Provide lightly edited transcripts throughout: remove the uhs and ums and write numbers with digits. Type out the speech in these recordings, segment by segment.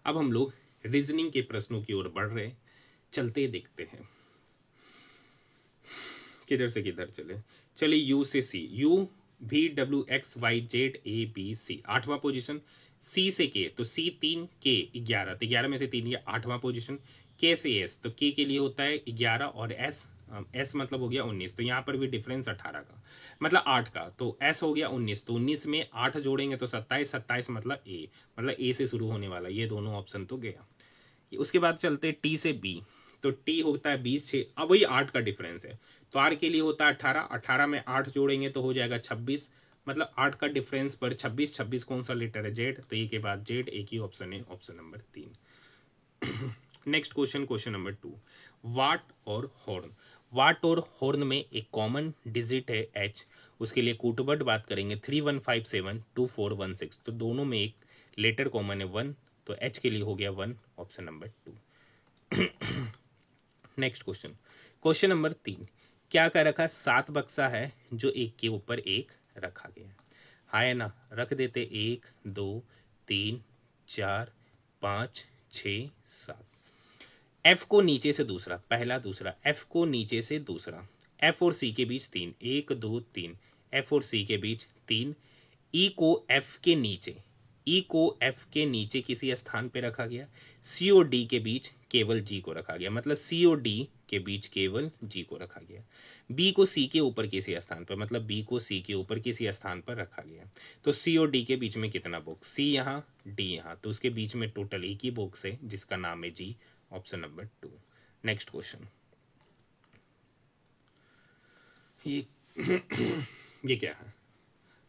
अब हम लोग रीजनिंग के प्रश्नों की ओर बढ़ रहे हैं, चलते देखते हैं किधर से किधर चले। चलिए यू से C, U V W X Y Z A B C, 8वां पोजीशन। सी से के, तो सी 3, के 11, तो 11 में से 3 ये 8वां पोजीशन। के से एस, तो के लिए होता है 11 और एस, एस मतलब हो गया 19, तो यहाँ पर भी डिफरेंस 18 का मतलब 8 का, तो एस हो गया 19, तो 19 में 8 जोड़ेंगे तो 27, 27 मतलब ए से शुरू होने वाला, ये दोनों ऑप्शन तो गया। उसके बाद चलते टी से बी, तो टी होता है 20, 6, अब वही 8 का डिफरेंस है, तो आर के लिए होता है 18, 18 में 8 जोड़ेंगे तो हो जाएगा 26, मतलब 8 का डिफरेंस पर 26, 26 कौन सा लेटर है, जेड, तो ये के बाद जेड एक ही ऑप्शन है, option number 3। Next question, question number 2, वाट और हॉर्न। वाट और हॉर्न में एक कॉमन डिजिट है एच, उसके लिए कूटवर्ड बात करेंगे 31572416, तो दोनों में एक लेटर कॉमन है 1, तो एच के लिए हो गया 1, option number 2। Next question, question number 3, क्या कर रखा है, 7 बक्सा है जो एक के ऊपर एक रखा गया है, हाँ है ना, रख देते 1 2 3 4 5 6 7, एफ को नीचे से दूसरा, पहला दूसरा, एफ को नीचे से दूसरा, एफ और सी के बीच 3, 1 2 3, एफ और सी के बीच 3, ई को एफ के नीचे, ई को एफ के नीचे किसी स्थान पे रखा गया, सी और डी के बीच केवल जी को रखा गया, मतलब सी और डी के बीच केवल जी को रखा गया, बी को सी के ऊपर किसी स्थान पर, मतलब बी को सी के ऊपर किसी स्थान पर रखा गया, तो सी और डी के बीच में कितना बॉक्स, सी यहाँ डी यहाँ, तो उसके बीच में टोटल एक ही बॉक्स है जिसका नाम है जी, ऑप्शन नंबर 2। नेक्स्ट क्वेश्चन, ये ये क्या है,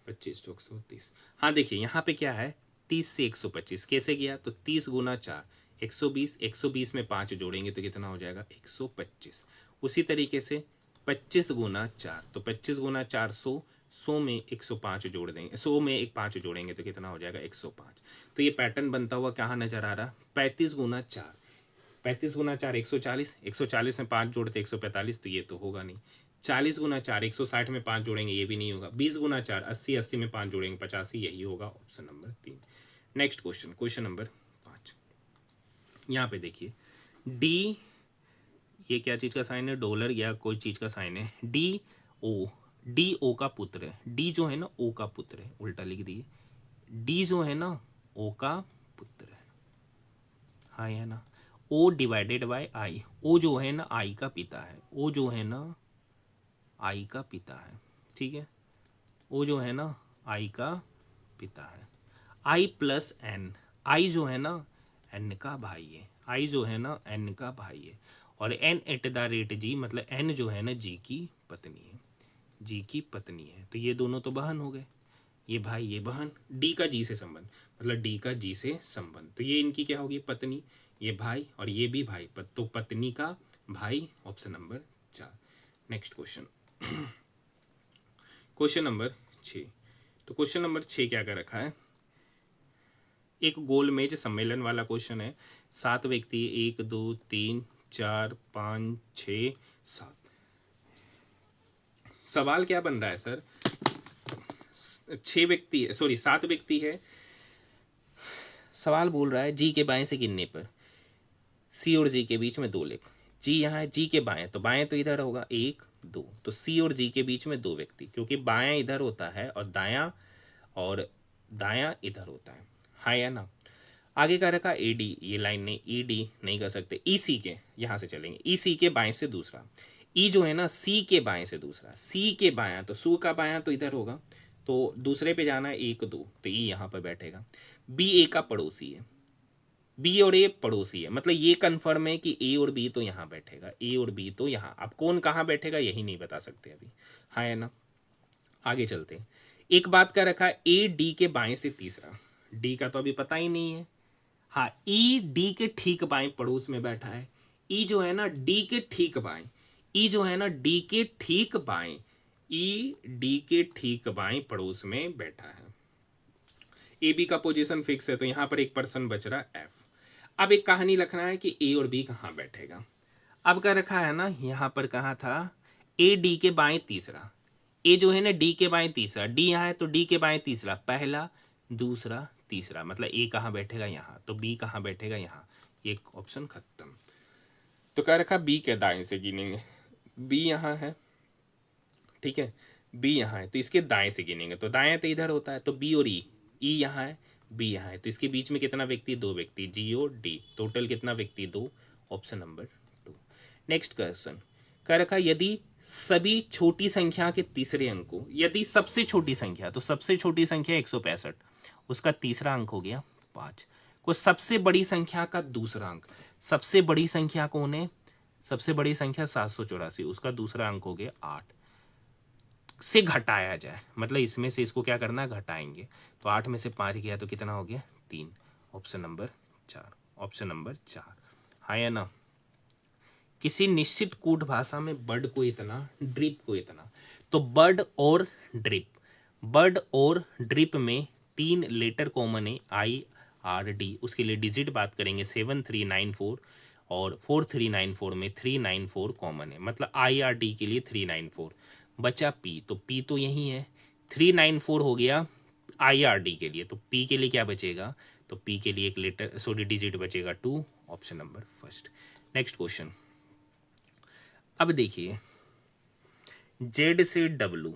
25 चौक 130, हाँ देखिए यहाँ पे क्या है, 30 से 125 कैसे गया, तो 30 गुना 4 120, 120 में 5 जोड़ेंगे तो कितना हो जाएगा 125, उसी तरीके से 25 गुना 4, तो 25 गुना 4 100, 100 में 105 जोड़ देंगे, 100 में एक 5 जोड़ेंगे तो कितना हो जाएगा 105, तो ये पैटर्न बनता हुआ कहाँ नजर आ रहा, 35 गुना 4, 35 गुना 4 140, 140 में 5 जोड़ते 145, तो ये तो होगा नहीं, 40 गुना 4 160 में 5 जोड़ेंगे ये भी नहीं होगा, 20 गुना 4 80, 80 में 5 जोड़ेंगे 85, यही होगा option number 3। Next question, question number 5, यहाँ पे देखिए डी, ये क्या चीज का साइन है, डॉलर या कोई चीज का साइन है, डी ओ, डी ओ का पुत्र है, डी जो है ना ओ का पुत्र है, उल्टा लिख दिए, डी जो है ना ओ का पुत्र है, हाँ या ना, ओ डिवाइडेड बाय आई, ओ जो है ना आई का पिता है, ओ जो है ना आई का पिता है, ठीक है, ओ जो है ना आई का पिता है, आई प्लस एन, आई जो है ना एन का भाई है, आई जो है ना एन का भाई है, और एन एट द रेट जी, मतलब एन जो है ना जी की पत्नी है, जी की पत्नी है, तो ये दोनों तो बहन हो गए, ये भाई ये बहन, डी का जी से संबंध, मतलब डी का जी से संबंध, तो ये इनकी क्या होगी पत्नी, ये भाई और ये भी भाई, तो पत्नी का भाई, option number 4। Next question, question number 6, तो क्वेश्चन नंबर 6 क्या कर रखा है, एक गोल मेज सम्मेलन वाला क्वेश्चन है, 7 व्यक्ति 1 2 3 4 5 6 7, सवाल क्या बन रहा है सर, 6 व्यक्ति, सॉरी 7 व्यक्ति है, सवाल बोल रहा है जी के बाएं से गिनने पर सी और जी के बीच में 2 लेख, जी यहाँ है, जी के बाएं, तो बाएं तो इधर होगा 1 2, तो सी और जी के बीच में 2 व्यक्ति, क्योंकि बायां इधर होता है और दायां इधर होता है, हाँ या ना। आगे का रखा ए डी, ये लाइन नहीं, ई डी नहीं कर सकते, ई सी के, यहां से चलेंगे, ई सी के बाएं से दूसरा, ई जो है ना सी के बाएं से दूसरा, सी के बायां, तो सू का बायां तो इधर होगा, तो दूसरे पे जाना है 1 2, तो ई यहां पर बैठेगा, बी ए का पड़ोसी है, बी और ए पड़ोसी है, मतलब ये कंफर्म है कि ए और बी तो यहां बैठेगा, ए और बी तो यहां, अब कौन कहां बैठेगा यही नहीं बता सकते अभी, हाँ है ना। आगे चलते हैं, एक बात का रखा है ए डी के बाएं से तीसरा, डी का तो अभी पता ही नहीं है, हाँ ई डी के ठीक बाएं पड़ोस में बैठा है, ई जो है ना डी के ठीक बाएं, ई जो है ना डी के ठीक बाएं, ई डी के ठीक बाएं पड़ोस में बैठा है, ए बी का पोजीशन फिक्स है, तो यहां पर एक पर्सन बच रहा एफ। अब एक कहानी लिखना है कि ए और बी कहां बैठेगा, अब क्या रखा है ना, यहां पर कहा था ए डी के बाएं तीसरा, ए जो है ना डी के बाएं तीसरा, डी यहां है तो डी के बाएं तीसरा, पहला दूसरा तीसरा, मतलब ए कहाँ बैठेगा यहाँ, तो बी कहाँ बैठेगा यहाँ, ये ऑप्शन खत्म। तो कह रखा बी के दाएं से गिनेंगे, बी यहाँ है, ठीक है, बी यहाँ है तो इसके दाएं से गिनेंगे, तो दाएं तो इधर होता है, तो बी और ई यहाँ है, बी यहाँ है, तो इसके बीच में कितना व्यक्ति, दो व्यक्ति, जी और डी, टोटल कितना व्यक्ति, दो, ऑप्शन नंबर 2। नेक्स्ट क्वेश्चन कह रखा यदि सभी छोटी संख्या के तीसरे अंक को, यदि सबसे छोटी संख्या, तो सबसे छोटी संख्या 165, उसका तीसरा अंक हो गया 5, को सबसे बड़ी संख्या का दूसरा अंक, सबसे बड़ी संख्या कौन है, सबसे बड़ी संख्या 784, उसका दूसरा अंक हो गया 8 से घटाया जाए, मतलब इसमें से इसको क्या करना है, घटाएंगे, तो 8 में से 5 गया तो कितना हो गया 3, ऑप्शन नंबर 4, ऑप्शन नंबर 4, हाँ या ना। किसी निश्चित कूट भाषा में बर्ड को इतना, ड्रिप को इतना, तो बर्ड और ड्रिप, बर्ड और ड्रिप में 3 लेटर कॉमन है, IRD, उसके लिए डिजिट बात करेंगे 7394 और 4394 में 394 कॉमन है, मतलब IRD के लिए 394, बचा P, तो P तो यही है, 394 हो गया IRD के लिए, तो P के लिए क्या बचेगा, तो P के लिए एक लेटर सॉरी डिजिट बचेगा 2, ऑप्शन नंबर 1। नेक्स्ट क्वेश्चन, अब देखिए Z से W,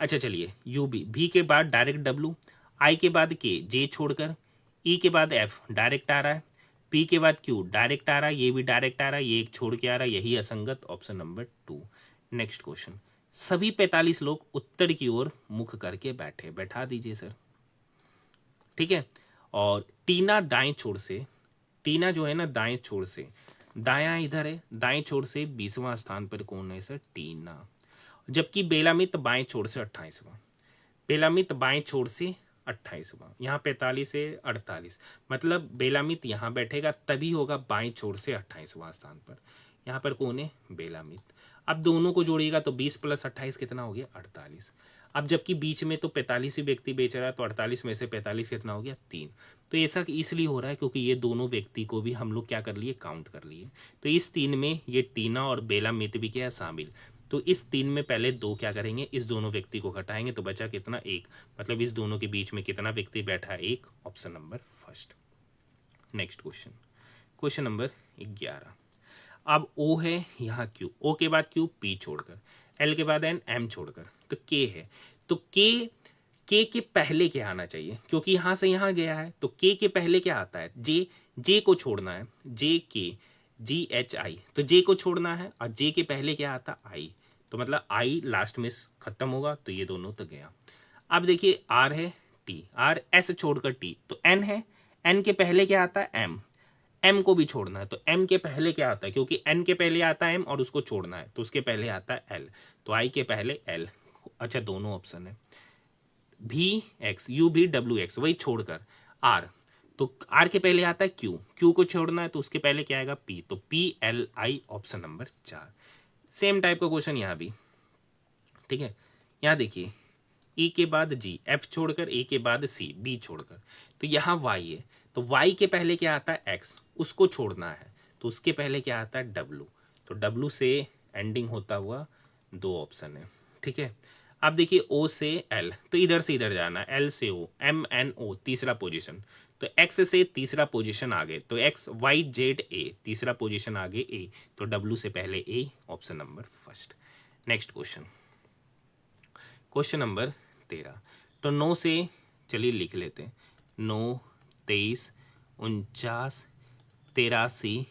अच्छा चलिए UB, V के बाद डायरेक्ट W, I के बाद K, J छोड़कर, E के बाद F डायरेक्ट आ रहा है, P के बाद Q डायरेक्ट आ रहा है, ये भी डायरेक्ट आ रहा है, ये एक छोड़ के आ रहा है, यही असंगत, ऑप्शन नंबर 2। नेक्स्ट क्वेश्चन, सभी 45 लोग उत्तर की ओर मुख करके बैठे, बैठा दीजिए सर, ठीक है, और टीना दाएं छोर से, टीना जो है ना दाएं छोर से, दायां इधर है, दाएं छोर से 20वां स्थान पर कौन है सर, टीना, जबकि बेलामित बाएं छोर से 28वां, बेलामित बाएं छोर से 28वां, यहाँ 45 से 48, मतलब बेलामित यहाँ बैठेगा तभी होगा बाएं छोर से 28वां स्थान पर, यहाँ पर कौन है, बेलामित। अब दोनों को जोड़िएगा तो 20 + 28 कितना हो गया, 48। अब जबकि बीच में तो 45 ही व्यक्ति बेच रहा है, तो 48 में से 45 कितना हो गया, 3। तो ऐसा इसलिए हो रहा है क्योंकि ये दोनों व्यक्ति को भी हम लोग क्या कर लिए, काउंट कर लिए, तो इस 3 में ये टीना और बेलामित भी क्या है, शामिल, तो इस 3 में पहले 2 क्या करेंगे, इस दोनों व्यक्ति को घटाएंगे, तो बचा कितना, 1, मतलब इस दोनों के बीच में कितना व्यक्ति बैठा है, 1, option number 1। Next question, question number 11, अब O है, यहाँ Q, O के बाद Q, P छोड़कर, L के बाद N, M छोड़कर, तो K है, तो K के पहले क्या आना चाहिए, क्योंकि यहां से यहां गया है, तो K के पहले क्या आता है, J को छोड़ना है, JKGHI, तो J को छोड़ना है, और J के पहले क्या आता, I, तो मतलब I लास्ट में खत्म होगा, तो ये दोनों तो गया। अब देखिए R है, T, R S छोड़कर T, तो N है, N के पहले क्या आता है, M, M को भी छोड़ना है, तो M के पहले क्या आता है, क्योंकि N के पहले आता है M और उसको छोड़ना है, तो उसके पहले आता है L, तो I के पहले L, अच्छा दोनों ऑप्शन है, VX, UVWX वही छोड़कर R, तो R के पहले आता है Q, Q को छोड़ना है, तो उसके पहले क्या आएगा, P, तो PLI, option number 4। Same type का क्वेश्चन यहाँ भी, ठीक है, यहाँ देखिए E के बाद G, F छोड़कर, A के बाद C, B छोड़कर, तो यहाँ Y है, तो Y के पहले क्या आता है, X, उसको छोड़ना है, तो उसके पहले क्या आता है, W, तो W से एंडिंग होता हुआ 2 ऑप्शन है, ठीक है। अब देखिए O से L, तो इधर से इधर जाना है, L से O, MNO तीसरा पोजीशन, तो X से तीसरा पोजीशन आगे, तो XYZA तीसरा पोजीशन आगे A, तो W से पहले A, option number 1। Next question, question number 13, तो 9 से चलिए लिख लेते हैं, 9, 23, 49, 83,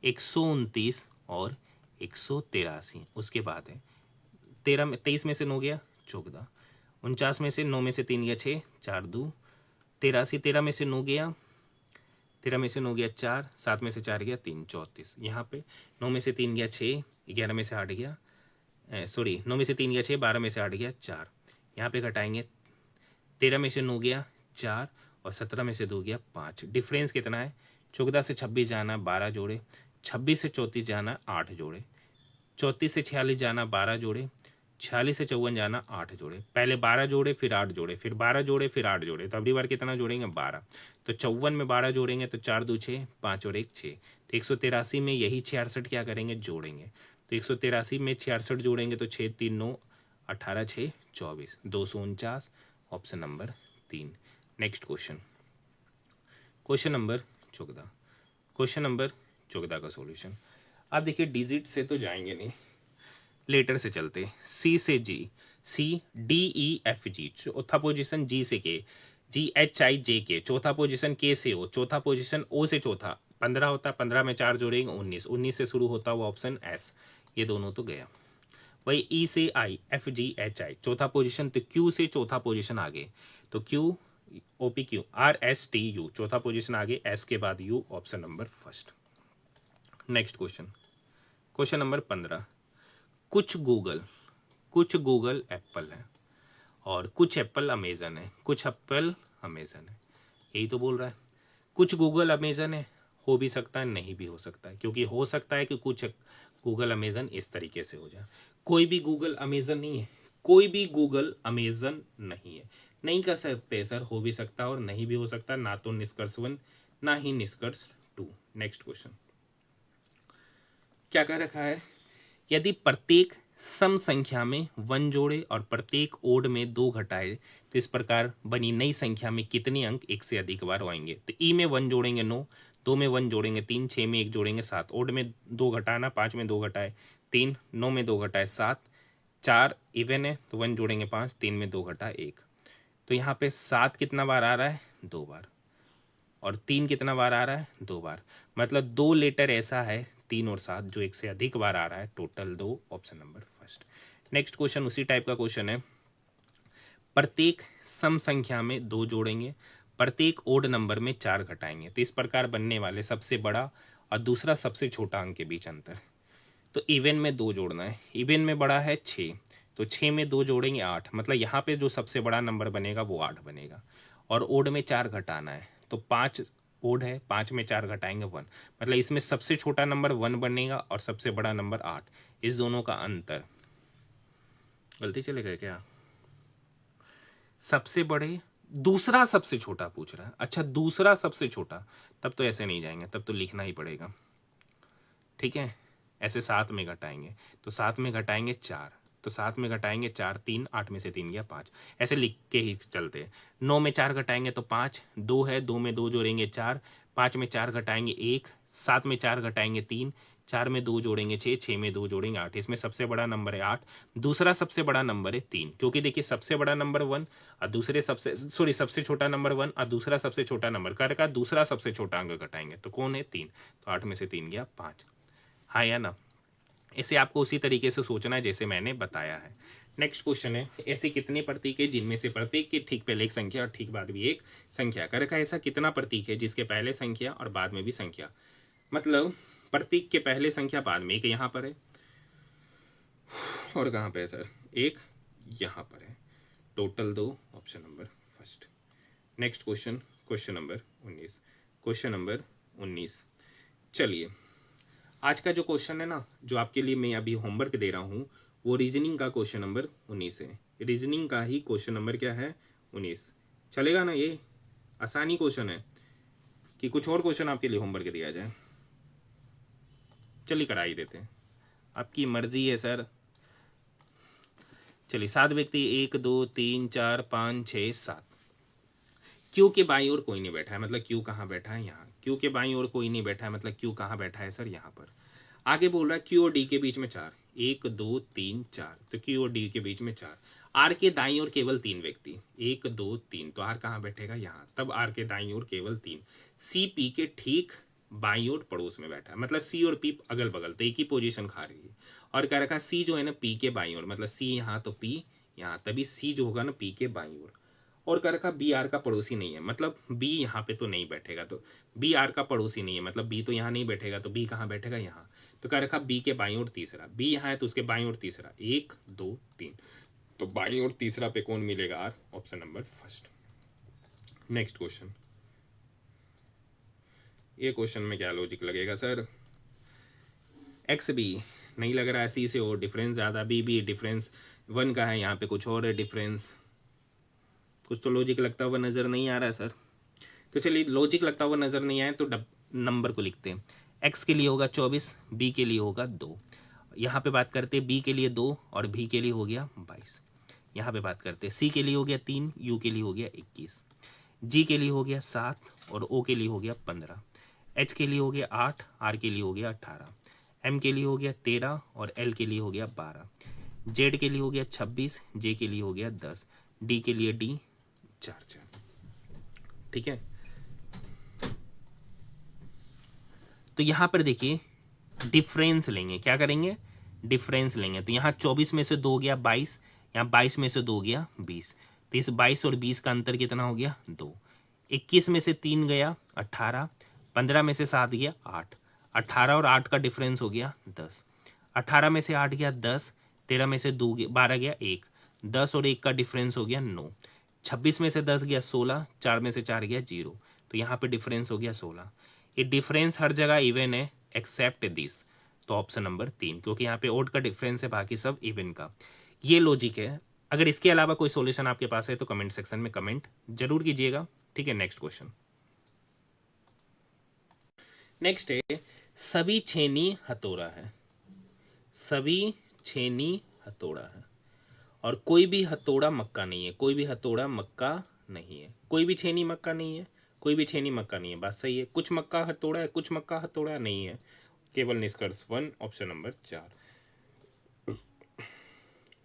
129 और 183, उसके बाद है 23 में से 9 गया 14, 49 में से 9 में से 3 गया 6, 4 2, 83, 13 में से 9 गया, 13 में से 9 गया 4, 7 में से 4 गया 3, 34, यहाँ पे 9 में से 3 गया 6, 11 में से 8 गया, सॉरी 9 में से 3 गया 6, 12 में से 8 गया 4, यहाँ पे घटाएंगे, 13 में से 9 गया 4 और 17 में से 2 गया 5, डिफरेंस कितना है, 14 से 26 जाना 12 जोड़े, 26 से 34 जाना 8 जोड़े, 34 से 46 जाना 12 जोड़े, 46 से 54 जाना 8 जोड़े, पहले 12 जोड़े फिर 8 जोड़े, फिर 12 जोड़े फिर 8 जोड़े, तो अगली बार कितना जोड़ेंगे 12, तो 54 में 12 जोड़ेंगे तो 4 2 6, 5 और 1 6, तो 183 में यही 66 क्या करेंगे जोड़ेंगे, तो 183 में 66 जोड़ेंगे तो 6 3 9, 18 6 24, 249, option number 3। Next question, question number 14। Question number 14 का सॉल्यूशन। आप देखिए डिजिट से तो जाएंगे नहीं, लेटर से चलते। सी से जी, C D E F G चौथा पोजीशन, जी से के, जी एच आई जे के चौथा पोजीशन, के से ओ चौथा पोजीशन, ओ से चौथा 15 होता है, 15 में 4 जोड़ेंगे 19, 19 से शुरू होता हुआ ऑप्शन एस, ये दोनों तो गया। वही ई से आई, एफ जी एच आई चौथा पोजीशन, तो क्यू से चौथा पोजीशन आगे, तो Q O P Q, R S T U चौथा पोजीशन आगे, एस के बाद U, option number first. Next question, question number 15। कुछ गूगल एप्पल है और कुछ एप्पल अमेजन है, कुछ एप्पल अमेजन है, यही तो बोल रहा है। कुछ गूगल अमेजन है, हो भी सकता है नहीं भी हो सकता है, क्योंकि हो सकता है कि कुछ गूगल अमेजन इस तरीके से हो जाए। कोई भी गूगल अमेजन नहीं है, कोई भी गूगल अमेजन नहीं है, नहीं कर सकते सर, हो भी सकता है और नहीं भी हो सकता, ना तो निष्कर्ष 1 ना ही निष्कर्ष 2। नेक्स्ट क्वेश्चन क्या कह रखा है, यदि प्रत्येक सम संख्या में 1 जोड़े और प्रत्येक ओड में 2 घटाए तो इस प्रकार बनी नई संख्या में कितने अंक एक से अधिक बार आएंगे। तो ई में 1 जोड़ेंगे 9, 2 में 1 जोड़ेंगे 3, 6 में 1 जोड़ेंगे 7, ओड में 2 घटाना, 5 में 2 घटाए 3, 9 में 2 घटाए 7, 4 इवन है तो 1 जोड़ेंगे 5, 3 में 2 घटाए 1। तो यहाँ पे 7 कितना बार आ रहा है, 2 बार, और 3 कितना बार आ रहा है, 2 बार, मतलब 2 लेटर ऐसा है 3 और 7 जो एक से अधिक बार आ रहा है, total 2, option number first. Next question उसी टाइप का क्वेश्चन है, प्रत्येक सम संख्या में 2 जोड़ेंगे, प्रत्येक ओड नंबर में 4 घटाएंगे, तो इस प्रकार बनने वाले सबसे बड़ा और दूसरा सबसे छोटा अंक के बीच अंतर। तो इवन में 2 जोड़ना है, इवन में बड़ा है 6, तो 6 में 2 जोड़ेंगे 8, मतलब यहाँ पे जो सबसे बड़ा नंबर बनेगा वो 8 बनेगा, और ओड में 4 घटाना है, तो 5 ओड है, 5 में 4 घटाएंगे 1, मतलब इसमें सबसे छोटा नंबर 1 बनेगा और सबसे बड़ा नंबर 8, इस दोनों का अंतर, गलती चलेगा क्या, सबसे बड़े दूसरा सबसे छोटा पूछ रहा है, अच्छा दूसरा सबसे छोटा, तब तो ऐसे नहीं जाएंगे, तब तो लिखना ही पड़ेगा, ठीक है। ऐसे 7 में घटाएंगे, तो 7 में घटाएंगे 4, तो 7 में घटाएंगे 4, 3, 8 में से 3 गया 5, ऐसे लिख के ही चलते हैं। 9 में 4 घटाएंगे तो 5, 2 है, 2 में 2 जोड़ेंगे 4, 5 में 4 घटाएंगे 1, 7 में 4 घटाएंगे 3, 4 में 2 जोड़ेंगे 6, 6 में 2 जोड़ेंगे 8, इसमें सबसे बड़ा नंबर है 8, दूसरा सबसे बड़ा नंबर है 3, क्योंकि देखिए सबसे बड़ा नंबर 1 और दूसरे सबसे छोटा नंबर 1 और दूसरा सबसे छोटा नंबर का दूसरा सबसे छोटा अंक घटाएंगे, तो कौन है 3, तो 8 में से 3 गया 5, हाँ या ना। इसे आपको उसी तरीके से सोचना है जैसे मैंने बताया है। नेक्स्ट क्वेश्चन है, ऐसे कितने प्रतीक है जिनमें से प्रत्येक के ठीक पहले एक संख्या और ठीक बाद भी एक संख्या, कर रखा है ऐसा कितना प्रतीक है जिसके पहले संख्या और बाद में भी संख्या, मतलब प्रतीक के पहले संख्या बाद में एक यहाँ पर है और कहाँ पे है सर, एक यहाँ पर है, total 2, option number first. Next question, question number 19, question number 19। चलिए आज का जो क्वेश्चन है ना, जो आपके लिए मैं अभी होमवर्क दे रहा हूँ, वो रीजनिंग का क्वेश्चन नंबर 19 है, रीजनिंग का ही क्वेश्चन नंबर क्या है, 19। चलेगा ना, ये आसानी क्वेश्चन है कि कुछ और क्वेश्चन आपके लिए होमवर्क दिया जाए, चलिए करा ही देते हैं, आपकी मर्जी है सर। चलिए 7 व्यक्ति, 1 2 3 4 5 6 7, क्यू के बाईं ओर कोई नहीं बैठा है, मतलब क्यू कहाँ बैठा है, यहाँ, क्यू के बाईं ओर कोई नहीं बैठा है, मतलब क्यू कहाँ बैठा है सर, यहाँ पर। आगे बोल रहा है क्यू और डी के बीच में 4, 1 2 3 4, तो क्यू और डी के बीच में 4, आर के दाईं ओर केवल 3 व्यक्ति, 1 2 3, तो आर कहाँ बैठेगा, यहाँ, तब आर के दाईं ओर केवल 3, सी पी के ठीक बाईं ओर पड़ोस में बैठा है, मतलब सी और पी अगल बगल, तो एक ही पोजीशन खा रही है, और कह रखा सी जो है ना पी के बाईं ओर, मतलब सी यहाँ तो पी यहाँ, तभी सी जो होगा ना पी के बाईं ओर, और कह रखा बी आर का पड़ोसी नहीं है, मतलब बी यहाँ पे तो नहीं बैठेगा, तो बी आर का पड़ोसी नहीं है, मतलब बी तो यहाँ नहीं बैठेगा, तो बी कहाँ बैठेगा, यहाँ, तो कह रखा बी के बाईं ओर तीसरा, बी यहाँ है तो उसके बाईं ओर तीसरा, 1 2 3, तो बाईं ओर तीसरा पे कौन मिलेगा, R, option number first. Next question, ये क्वेश्चन में क्या लॉजिक लगेगा सर, एक्स बी नहीं लग रहा है, सी से और डिफरेंस ज़्यादा, बी बी डिफरेंस 1 का है, यहाँ पे कुछ और है डिफरेंस, कुछ तो लॉजिक लगता हुआ नज़र नहीं आ रहा है सर। तो चलिए लॉजिक लगता हुआ नज़र नहीं आए तो नंबर को लिखते हैं, एक्स के लिए होगा 24, बी के लिए होगा 2, यहाँ पे बात करते हैं बी के लिए 2 और बी के लिए हो गया 22, यहाँ पे बात करते हैं। सी के लिए हो गया 3, यू के लिए हो गया 21, जी के लिए हो गया 7 और ओ के लिए हो गया 15, एच के लिए हो गया 8, आर के लिए हो गया 18, एम के लिए हो गया 13 और एल के लिए हो गया 12, जेड के लिए हो गया 26, जे के लिए हो गया 10, डी के लिए डी 4। ठीक है, तो यहां पर देखिए डिफरेंस लेंगे, क्या करेंगे, डिफरेंस लेंगे। तो यहाँ 24 में से 2 गया 22, यहाँ 22 में से 2 गया 20, तो इस 22 और 20 का अंतर कितना हो गया 2। 21 में से 3 गया 18, 15 में से 7 गया 8, 18 और 8 का डिफरेंस हो गया 10, 18 में से 8 गया 10, 13 में से 12 गया 1, 10 और 1 का डिफरेंस हो गया 9, 26 में से 10 गया 16, 4 में से 4 गया 0, तो यहाँ पे डिफरेंस हो गया 16। ये डिफरेंस हर जगह इवन है एक्सेप्ट दिस, तो ऑप्शन नंबर 3, क्योंकि यहाँ पे ओड का डिफरेंस है, बाकी सब इवन का। ये लॉजिक है। अगर इसके अलावा कोई सॉल्यूशन आपके पास है तो कमेंट सेक्शन में कमेंट जरूर कीजिएगा। ठीक है, नेक्स्ट क्वेश्चन। नेक्स्ट है सभी छेनी हथौड़ा है, सभी छेनी हथौड़ा है और कोई भी हथौड़ा मक्का नहीं है, कोई भी हथौड़ा मक्का नहीं है, कोई भी छेनी मक्का नहीं है, कोई भी छेनी मक्का नहीं है। बात सही है। कुछ मक्का हथौड़ा है, कुछ मक्का हथौड़ा नहीं है, केवल निष्कर्ष 1, ऑप्शन नंबर 4।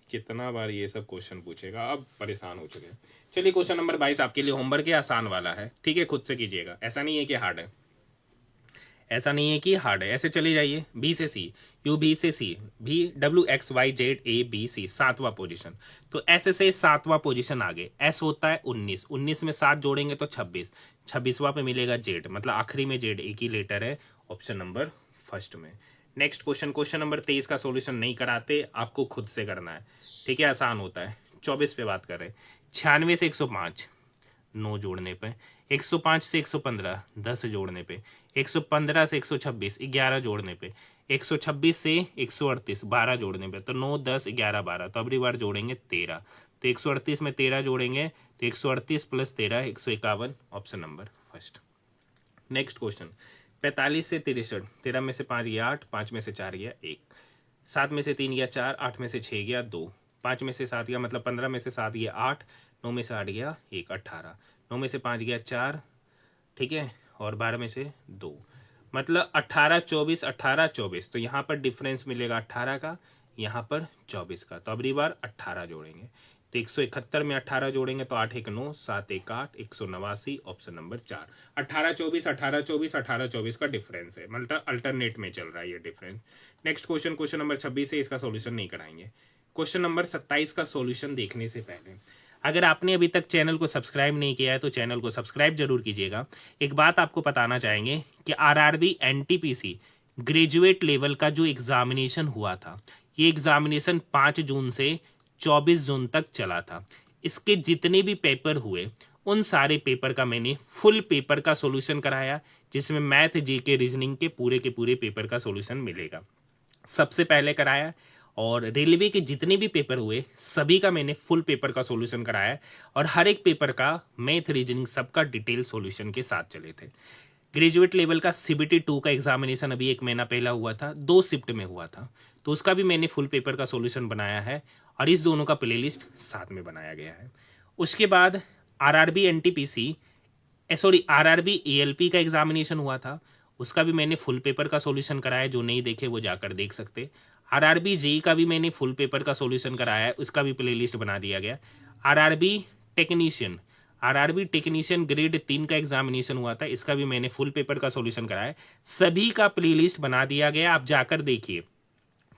कितना बार ये सब क्वेश्चन पूछेगा, अब परेशान हो चुके हैं। चलिए क्वेश्चन नंबर 22 आपके लिए होमवर्क है, आसान वाला है। ठीक है, खुद से कीजिएगा, ऐसा नहीं है कि हार्ड है, ऐसा नहीं है कि हार्ड है। ऐसे चले जाइए, बी से सी, यू बी से C, V W X Y Z A B C, 7वां पोजीशन। तो ऐसे से 7वां पोजीशन आगे एस होता है 19, 19 में 7 जोड़ेंगे तो 26, 26वां पे मिलेगा जेड, मतलब आखिरी में जेड एक ही लेटर है, ऑप्शन नंबर फर्स्ट में। नेक्स्ट क्वेश्चन, क्वेश्चन नंबर 23 का सॉल्यूशन नहीं कराते, आपको खुद से करना है। ठीक है, आसान होता है। 24 पे बात कर रहे हैं। 96 से 105 9 जोड़ने पे, 105 से 115 10 जोड़ने पे, 115 से 126 11 जोड़ने पे, 126 से 138 12 जोड़ने पे, तो 9 10 11 12, तो अगली बार जोड़ेंगे 13, तो 138 में 13 जोड़ेंगे तो 138 plus 13 151, option number first. Next question, 45 से 63, 13 में से 5 गया 8, 5 में से 4 गया 1, 7 में से 3 गया 4, 8 में से 6 गया 2, 5 में से 7 गया, मतलब 15 में से 7 गया 8, 9 में से 8 गया 1, 18, 9 में से 5 गया 4, ठीक है, और 12 में से 2, मतलब 18 24 18 24, तो यहाँ पर डिफरेंस मिलेगा 18 का, यहाँ पर 24 का, तो अगली बार 18 जोड़ेंगे, तो 171 में 18 जोड़ेंगे तो 8 1 9 7 1 8, 189, ऑप्शन नंबर 4। 18 24 18 24 18 24 का डिफरेंस है, मतलब अल्टरनेट में चल रहा है ये difference. Next question, question number 26 है, इसका सॉल्यूशन नहीं कराएंगे। क्वेश्चन नंबर 27 का सॉल्यूशन देखने से पहले अगर आपने अभी तक चैनल को सब्सक्राइब नहीं किया है तो चैनल को सब्सक्राइब जरूर कीजिएगा। एक बात आपको बताना चाहेंगे कि आरआरबी एनटीपीसी ग्रेजुएट लेवल का जो एग्जामिनेशन हुआ था, ये एग्जामिनेशन 5 जून से 24 जून तक चला था। इसके जितने भी पेपर हुए उन सारे पेपर का मैंने फुल पेपर का सॉल्यूशन कराया, जिसमें मैथ जीके रीजनिंग के पूरे पेपर का सॉल्यूशन मिलेगा, सबसे पहले कराया। और रेलवे के जितने भी पेपर हुए सभी का मैंने फुल पेपर का सॉल्यूशन कराया, और हर एक पेपर का मैथ रीजनिंग सबका डिटेल सॉल्यूशन के साथ चले थे। ग्रेजुएट लेवल का सीबीटी 2 का एग्जामिनेशन अभी 1 महीना पहला हुआ था, 2 शिफ्ट में हुआ था, तो उसका भी मैंने फुल पेपर का सॉल्यूशन बनाया है, और इस दोनों का प्लेलिस्ट साथ में बनाया गया है। उसके बाद आरआरबी एनटीपीसी आरआरबी एएलपी का एग्जामिनेशन हुआ था, उसका भी मैंने फुल पेपर का सॉल्यूशन कराया, जो नहीं देखे वो जाकर देख सकते। आरआरबी जेई का भी मैंने फुल पेपर का सॉल्यूशन कराया है, उसका भी प्लेलिस्ट बना दिया गया। आरआरबी टेक्नीशियन ग्रेड 3 का एग्जामिनेशन हुआ था, इसका भी मैंने फुल पेपर का सॉल्यूशन कराया, सभी का प्लेलिस्ट बना दिया गया, आप जाकर देखिए।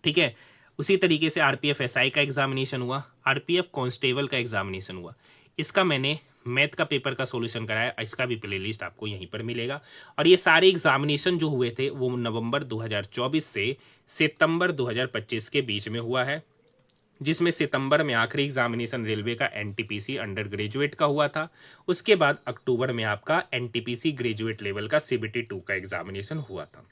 ठीक है, उसी तरीके से आरपीएफ एसआई का एग्जामिनेशन हुआ, आरपीएफ कांस्टेबल का एग्जामिनेशन हुआ, इसका मैंने मैथ का पेपर का सॉल्यूशन कराया, इसका भी प्लेलिस्ट आपको यहीं पर मिलेगा। और ये सारे एग्जामिनेशन जो हुए थे वो नवंबर 2024 से सितंबर 2025 के बीच में हुआ है, जिसमें सितंबर में आखिरी एग्जामिनेशन रेलवे का एनटीपीसी अंडर ग्रेजुएट का हुआ था। उसके बाद अक्टूबर में आपका एनटीपीसी ग्रेजुएट लेवल का सीबीटी 2 का एग्जामिनेशन हुआ था,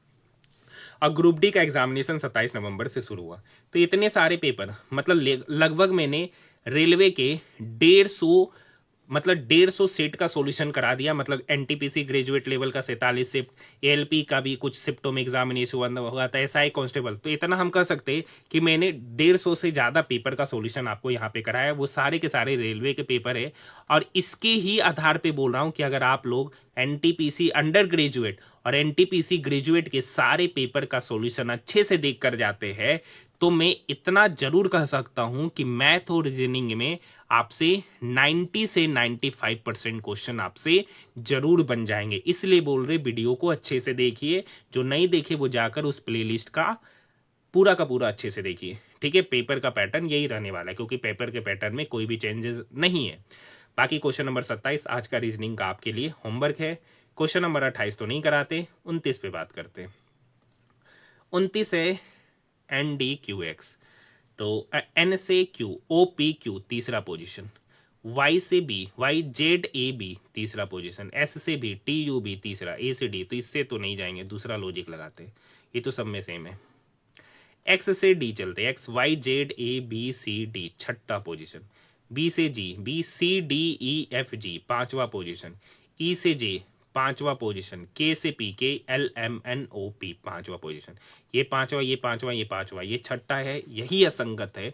और ग्रुप डी का एग्जामिनेशन 27 नवंबर से शुरू हुआ। तो इतने सारे पेपर, मतलब लगभग मैंने रेलवे के 150 मतलब 150 सेट का सॉल्यूशन करा दिया, मतलब एनटीपीसी ग्रेजुएट लेवल का 47 शिफ्ट, एएलपी का भी कुछ शिफ्टों में एग्जामिनेशन हुआ था, एसआई कांस्टेबल, तो इतना हम कर सकते हैं कि मैंने 150 से ज़्यादा पेपर का सॉल्यूशन आपको यहाँ पे कराया, वो सारे के सारे रेलवे के पेपर है। और इसके ही आधार पे बोल रहा हूँ कि अगर आप लोग एनटीपीसी अंडर ग्रेजुएट और एनटीपीसी ग्रेजुएट के सारे पेपर का सॉल्यूशन अच्छे से देख कर जाते हैं, तो मैं इतना जरूर कह सकता हूं कि मैथ और रीजनिंग में आपसे 90 से 95% क्वेश्चन आपसे जरूर बन जाएंगे। इसलिए बोल रहे वीडियो को अच्छे से देखिए, जो नहीं देखे वो जाकर उस प्लेलिस्ट का पूरा अच्छे से देखिए, ठीक है। पेपर का पैटर्न यही रहने वाला है, क्योंकि पेपर के पैटर्न में कोई भी चेंजेस नहीं है। बाकी क्वेश्चन नंबर 27 आज का रीजनिंग का आपके लिए होमवर्क है। क्वेश्चन नंबर 28 तो नहीं कराते, 29 पे बात करते हैं। 29 है NDQX, तो N से Q, OPQ तीसरा पोजीशन, Y से B, YZAB तीसरा पोजीशन, S से B, TUB तीसरा, A से D, तो इससे तो नहीं जाएंगे, दूसरा लॉजिक लगाते, ये तो सब में सेम है। X से D चलते, XYZABCD छठा पोजीशन, B से G, BCDEFG पांचवा पोजीशन, E से J पांचवा पोजीशन, K से P, KLMNOP पांचवा पोजीशन, ये पांचवा, ये पांचवा, ये पांचवा, ये छठा है, यही असंगत है,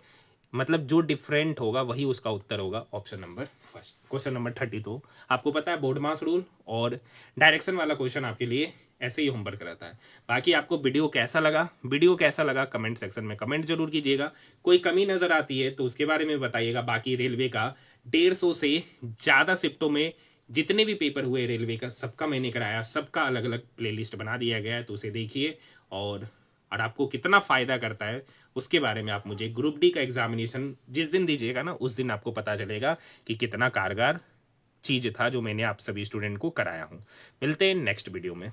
मतलब जो डिफरेंट होगा वही उसका उत्तर होगा, option number first. Question number 32 आपको पता है बोर्ड मास रूल और डायरेक्शन वाला क्वेश्चन आपके लिए ऐसे ही होमवर्क रहता है। बाकी आपको वीडियो कैसा लगा कमेंट सेक्शन में कमेंट जरूर कीजिएगा। कोई कमी नजर आती है तो उसके बारे में बताइएगा। बाकी रेलवे का 150 से ज्यादा शिफ्टों में जितने भी पेपर हुए रेलवे का, सबका मैंने कराया, सबका अलग अलग प्लेलिस्ट बना दिया गया है, तो उसे देखिए। और आपको कितना फायदा करता है उसके बारे में आप मुझे ग्रुप डी का एग्जामिनेशन जिस दिन दीजिएगा ना, उस दिन आपको पता चलेगा कि कितना कारगर चीज था जो मैंने आप सभी स्टूडेंट को कराया हूं। मिलते हैं नेक्स्ट वीडियो में।